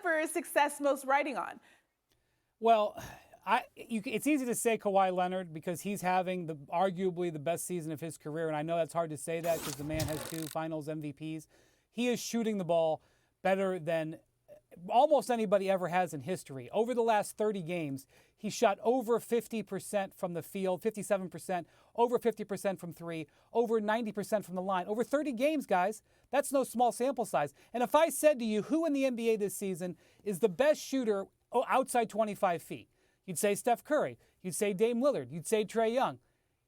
Clippers' success most riding on? Well, it's easy to say Kawhi Leonard because he's having arguably the best season of his career, and I know that's hard to say that because the man has 2 Finals MVPs. He is shooting the ball better than almost anybody ever has in history. Over the last 30 games, he shot over 50% from the field, 57%, over 50% from 3, over 90% from the line. Over 30 games, guys, that's no small sample size. And if I said to you, who in the NBA this season is the best shooter outside 25 feet? You'd say Steph Curry. You'd say Dame Lillard. You'd say Trae Young.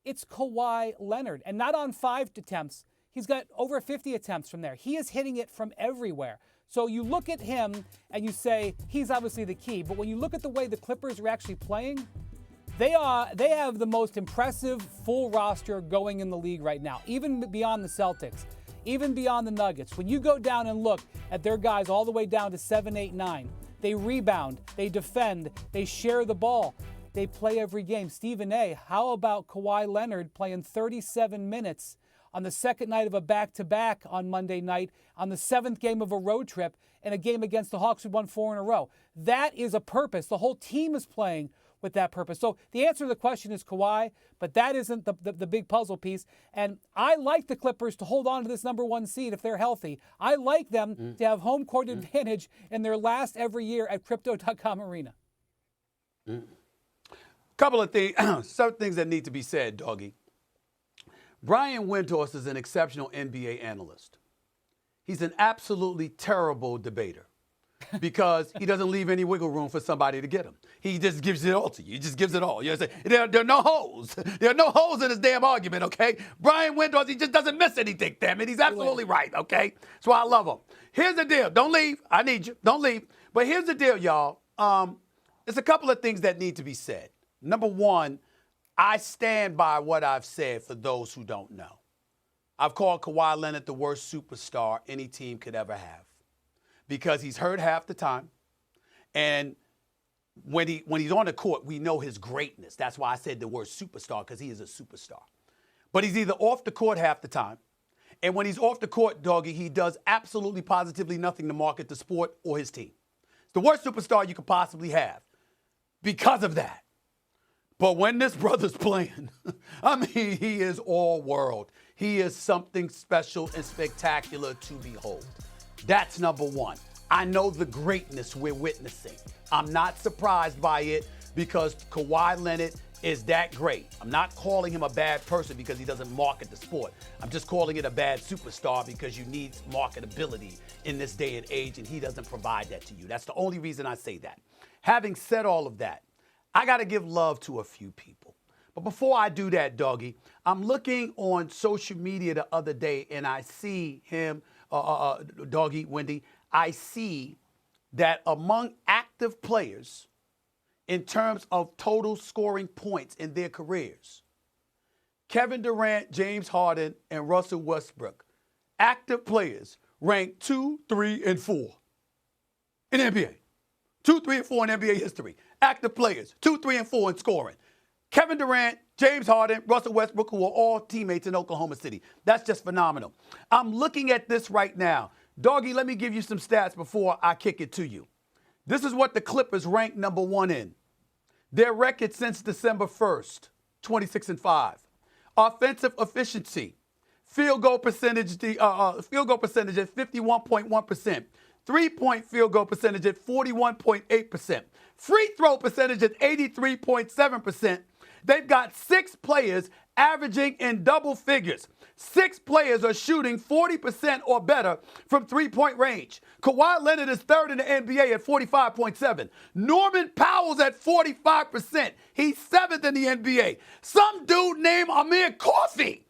It's Kawhi Leonard. And not on 5 attempts. He's got over 50 attempts from there. He is hitting it from everywhere. So you look at him and you say he's obviously the key. But when you look at the way the Clippers are actually playing, they have the most impressive full roster going in the league right now, even beyond the Celtics, even beyond the Nuggets. When you go down and look at their guys all the way down to 7, 8, 9, they rebound, they defend, they share the ball. They play every game. Stephen A., how about Kawhi Leonard playing 37 minutes on the second night of a back-to-back on Monday night, on the 7th game of a road trip, and a game against the Hawks who won 4 in a row? That is a purpose. The whole team is playing with that purpose. So the answer to the question is Kawhi, but that isn't the big puzzle piece. And I like the Clippers to hold on to this number 1 seed if they're healthy. I like them to have home court advantage in their last every year at Crypto.com Arena. Couple of things, some things that need to be said, Doggy. Brian Windhorst is an exceptional NBA analyst. He's an absolutely terrible debater because he doesn't leave any wiggle room for somebody to get him. He just gives it all to you. He just gives it all. You know, there are no holes. There are no holes in his damn argument, okay? Brian Windhorst, he just doesn't miss anything, damn it. He's absolutely right, okay? That's why I love him. Here's the deal. Don't leave. I need you. Don't leave. But here's the deal, y'all. There's a couple of things that need to be said. Number one, I stand by what I've said for those who don't know. I've called Kawhi Leonard the worst superstar any team could ever have because he's hurt half the time. And when he's on the court, we know his greatness. That's why I said the word superstar, because he is a superstar. But he's either off the court half the time, and when he's off the court, Doggy, he does absolutely positively nothing to market the sport or his team. It's the worst superstar you could possibly have because of that. But when this brother's playing, I mean, he is all world. He is something special and spectacular to behold. That's number one. I know the greatness we're witnessing. I'm not surprised by it because Kawhi Leonard is that great. I'm not calling him a bad person because he doesn't market the sport. I'm just calling it a bad superstar because you need marketability in this day and age, and he doesn't provide that to you. That's the only reason I say that. Having said all of that, I got to give love to a few people. But before I do that, Doggy, I'm looking on social media the other day, and I see him, Doggy, Wendy, I see that among active players, in terms of total scoring points in their careers, Kevin Durant, James Harden, and Russell Westbrook, active players, ranked 2, 3, and 4 in the NBA. 2, 3, and 4 in NBA history. Active players, 2, 3, and 4 in scoring. Kevin Durant, James Harden, Russell Westbrook, who are all teammates in Oklahoma City. That's just phenomenal. I'm looking at this right now. Doggy, let me give you some stats before I kick it to you. This is what the Clippers ranked number 1 in. Their record since December 1st, 26-5. Offensive efficiency, field goal percentage at 51.1%. 3-point field goal percentage at 41.8%. Free throw percentage at 83.7%. They've got 6 players averaging in double figures. 6 players are shooting 40% or better from 3-point range. Kawhi Leonard is 3rd in the NBA at 45.7. Norman Powell's at 45%. He's 7th in the NBA. Some dude named Amir Coffey.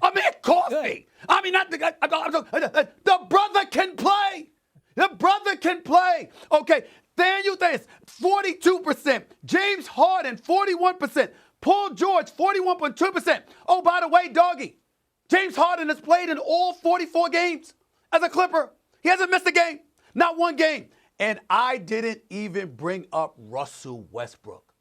Amir Coffey. I mean, not the guy. The brother can play. The brother can play. Okay, Daniel Davis, 42%. James Harden, 41%. Paul George, 41.2%. Oh, by the way, Doggy, James Harden has played in all 44 games as a Clipper. He hasn't missed a game, not one game. And I didn't even bring up Russell Westbrook.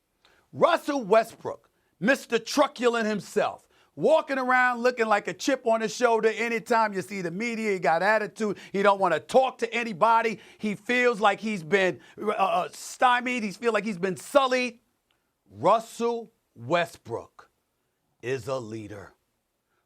Russell Westbrook, Mr. Truculent himself, walking around looking like a chip on his shoulder. Anytime you see the media, he got attitude. He don't want to talk to anybody. He feels like he's been stymied. He feels like he's been sullied. Russell Westbrook is a leader.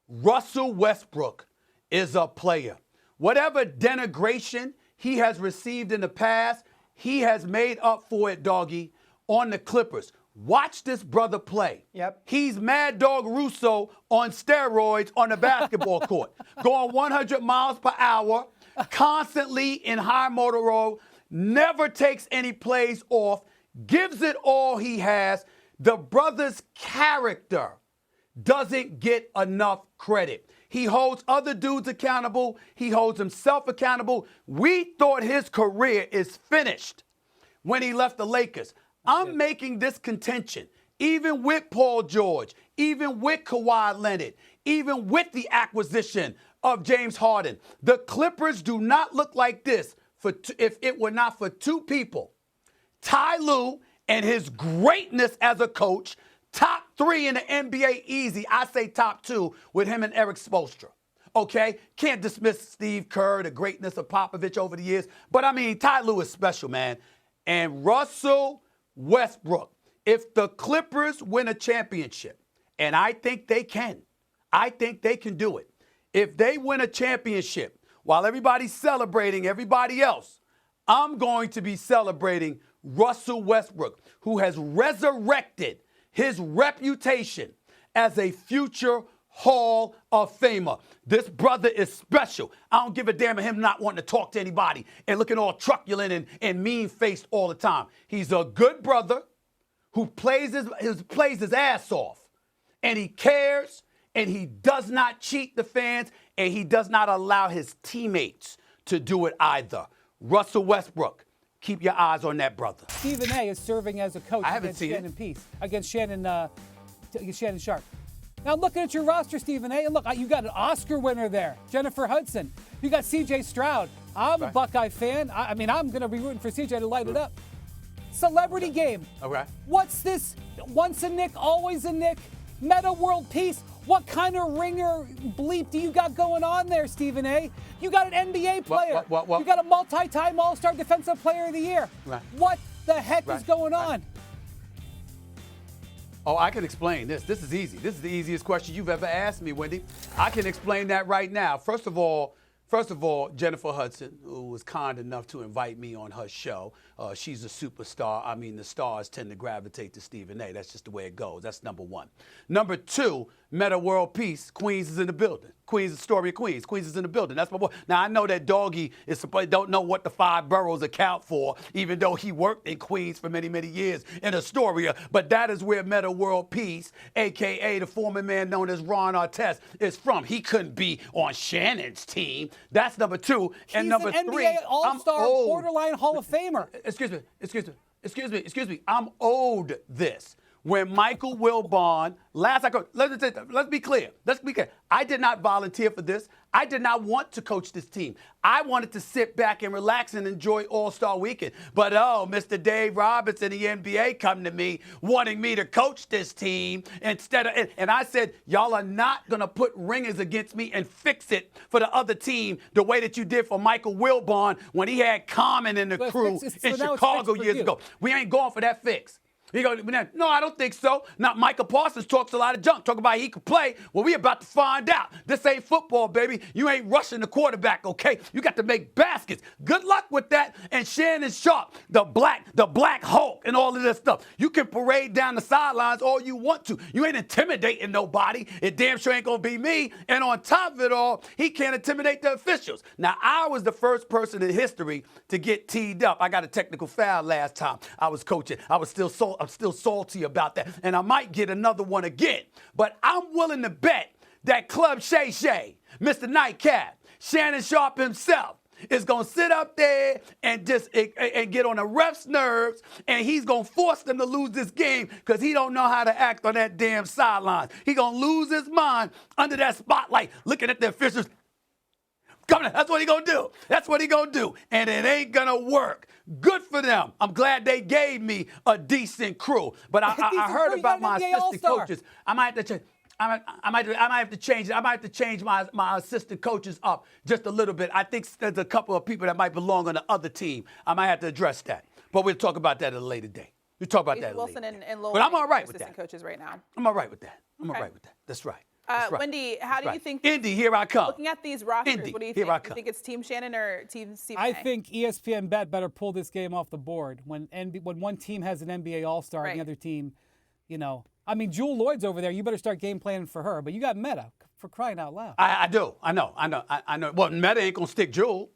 Russell Westbrook is a player. Whatever denigration he has received in the past, he has made up for it, doggy, on the Clippers. Watch this brother play. Yep. He's Mad Dog Russo on steroids on the basketball court, going 100 miles per hour, constantly in high motor road, never takes any plays off, gives it all he has. The brother's character doesn't get enough credit. He holds other dudes accountable. He holds himself accountable. We thought his career is finished when he left the Lakers. I'm making this contention, even with Paul George, even with Kawhi Leonard, even with the acquisition of James Harden. The Clippers do not look like this if it were not for two people. Ty Lue and his greatness as a coach, top 3 in the NBA easy. I say top 2 with him and Eric Spoelstra. Okay? Can't dismiss Steve Kerr, the greatness of Popovich over the years. But, I mean, Ty Lue is special, man. And Russell Westbrook, if the Clippers win a championship, and I think they can do it. If they win a championship, while everybody's celebrating everybody else, I'm going to be celebrating Russell Westbrook, who has resurrected his reputation as a future Hall of Famer. This brother is special. I don't give a damn at him not wanting to talk to anybody and looking all truculent and mean-faced all the time. He's a good brother who plays his ass off, and he cares, and he does not cheat the fans, and he does not allow his teammates to do it either. Russell Westbrook, keep your eyes on that brother. Stephen A. is serving as a coach against Shannon Sharp. Now, I'm looking at your roster, Stephen A., and look, you got an Oscar winner there, Jennifer Hudson. You got C.J. Stroud. I'm a Buckeye fan. I mean, I'm going to be rooting for C.J. to light it up. Celebrity game. Okay. What's this? Once a Nick, always a Nick. Meta World Peace. What kind of ringer bleep do you got going on there, Stephen A.? You got an NBA player. What? You got a multi-time All-Star Defensive Player of the Year. Right. What the heck is going on? Oh, I can explain this. This is easy. This is the easiest question you've ever asked me, Wendy. I can explain that right now. First of all, Jennifer Hudson, who was kind enough to invite me on her show, she's a superstar. I mean, the stars tend to gravitate to Stephen A. That's just the way it goes. That's number one. Number two, Meta World Peace. Queens is in the building. Queens, the story of Queens. Queens is in the building. That's my boy. Now, I know that Doggy don't know what the 5 boroughs account for, even though he worked in Queens for many, many years in Astoria. But that is where Meta World Peace, a.k.a. the former man known as Ron Artest, is from. He couldn't be on Shannon's team. That's number two. And number an three, NBA All-Star, I'm old. borderline Hall of Famer. Excuse me. I'm owed this. When Michael Wilbon, let's be clear. I did not volunteer for this. I did not want to coach this team. I wanted to sit back and relax and enjoy All-Star Weekend. But, Mr. Dave Roberts and the NBA come to me wanting me to coach this team instead of, and I said, y'all are not going to put ringers against me and fix it for the other team the way that you did for Michael Wilbon when he had Common in the crew in Chicago years ago. We ain't going for that fix. He goes, no, I don't think so. Now, Micah Parsons talks a lot of junk, talk about he could play. Well, we about to find out. This ain't football, baby. You ain't rushing the quarterback, okay? You got to make baskets. Good luck with that. And Shannon Sharp, the black Hulk and all of this stuff. You can parade down the sidelines all you want to. You ain't intimidating nobody. It damn sure ain't going to be me. And on top of it all, he can't intimidate the officials. Now, I was the first person in history to get teed up. I got a technical foul last time I was coaching. I'm still salty about that, and I might get another one again. But I'm willing to bet that Club Shay Shay, Mr. Nightcap, Shannon Sharp himself, is going to sit up there and just get on the ref's nerves, and he's going to force them to lose this game because he don't know how to act on that damn sideline. He going to lose his mind under that spotlight, looking at the officials. That's what he going to do. That's what he going to do. And it ain't going to work. Good for them. I'm glad they gave me a decent crew. But I heard about my assistant coaches. I might have to check. I might have to change it. I might have to change my assistant coaches up just a little bit. I think there's a couple of people that might belong on the other team. I might have to address that. But we'll talk about that at a later date. We'll talk about that at a later Wilson date. and Lowell But I'm all right with assistant that. coaches right now. I'm all right with that. I'm all Okay. right with that. That's right. That's right. Wendy, how do you think? Indy, here I come. Looking at these rosters, Indy, what do you here think? I Do you come. think it's Team Shannon or Team Stephen I A? think ESPN Bet better pull this game off the board when one team has an NBA All-Star and the Right. other team, you know. I mean, Jewel Lloyd's over there. You better start game planning for her. But you got Meta, for crying out loud. I do. I know. Well, Meta ain't going to stick Jewel.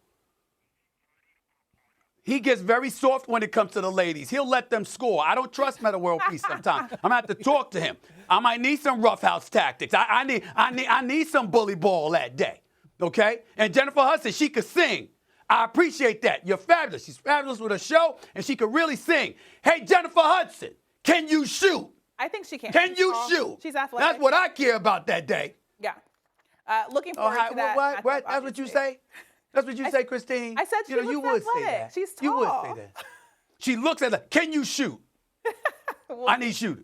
He gets very soft when it comes to the ladies. He'll let them score. I don't trust Meta World Peace sometimes. I'm going to have to talk to him. I might need some roughhouse tactics. I need some bully ball that day. Okay? And Jennifer Hudson, she could sing. I appreciate that. You're fabulous. She's fabulous with her show, and she could really sing. Hey, Jennifer Hudson, can you shoot? I think she can. Can She's you tall. shoot? She's athletic. That's what I care about that day. Yeah. Looking forward to that. What? matchup, That's what you obviously. say? That's what you say, Christine? I said she you looks would say athletic. that. She's You would tall. say that. She looks at that. Can you shoot? I need shooters.